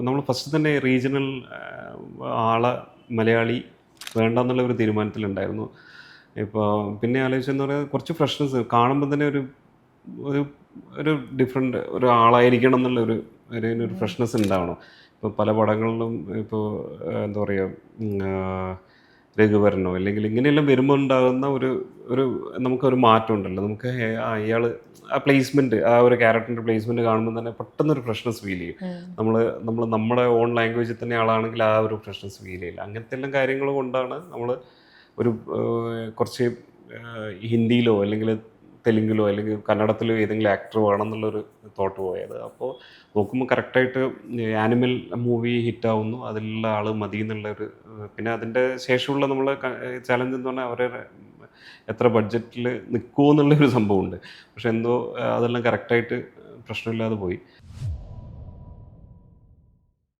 നമ്മൾ ഫസ്റ്റ് തന്നെ റീജിയണൽ ആളെ മലയാളി വേണ്ടെന്നുള്ള ഒരു തീരുമാനത്തിലുണ്ടായിരുന്നു. ഇപ്പോൾ പിന്നെ ആലോചിച്ചെന്ന് പറഞ്ഞാൽ കുറച്ച് ഫ്രഷ്നെസ് കാണുമ്പോൾ തന്നെ ഒരു ഒരു ഒരു ഡിഫറെൻ്റ് ഒരു ആളായിരിക്കണം എന്നുള്ള ഒരു ഫ്രഷ്നെസ് ഉണ്ടാവണം. ഇപ്പോൾ പല പടങ്ങളിലും ഇപ്പോൾ എന്താ പറയുക, രഘുവരനോ അല്ലെങ്കിൽ ഇങ്ങനെയെല്ലാം വരുമ്പോൾ ഉണ്ടാകുന്ന ഒരു ഒരു നമുക്കൊരു മാറ്റം ഉണ്ടല്ലോ. നമുക്ക് അയാൾ ആ പ്ലേസ്മെൻറ്റ്, ആ ഒരു ക്യാരക്ടറിൻ്റെ പ്ലേസ്മെൻറ്റ് കാണുമ്പോൾ തന്നെ പെട്ടെന്നൊരു ഫ്രഷ്നെസ് ഫീൽ ചെയ്യും. നമ്മുടെ ഓൺ ലാംഗ്വേജിൽ തന്നെ ആളാണെങ്കിൽ ആ ഒരു ഫ്രഷ്നെസ് ഫീൽ ചെയ്യില്ല. അങ്ങനത്തെ എല്ലാം കാര്യങ്ങൾ കൊണ്ടാണ് നമ്മൾ ഒരു കുറച്ച് ഹിന്ദിയിലോ അല്ലെങ്കിൽ തെലുങ്കിലോ അല്ലെങ്കിൽ കന്നഡത്തിലോ ഏതെങ്കിലും ആക്ടർ വേണം എന്നുള്ളൊരു തോട്ട് പോയത്. അപ്പോൾ നോക്കുമ്പോൾ കറക്റ്റായിട്ട് ആനിമൽ മൂവി ഹിറ്റാവുന്നു, അതിലുള്ള ആൾ മതി എന്നുള്ളൊരു. പിന്നെ അതിൻ്റെ ശേഷമുള്ള നമ്മളെ ചലഞ്ച് എന്ന് പറഞ്ഞാൽ അവരെ എത്ര ബഡ്ജറ്റിൽ നിൽക്കുമോ എന്നുള്ളൊരു സംഭവമുണ്ട്. പക്ഷെ എന്തോ അതെല്ലാം കറക്റ്റായിട്ട് പ്രശ്നമില്ലാതെ പോയി.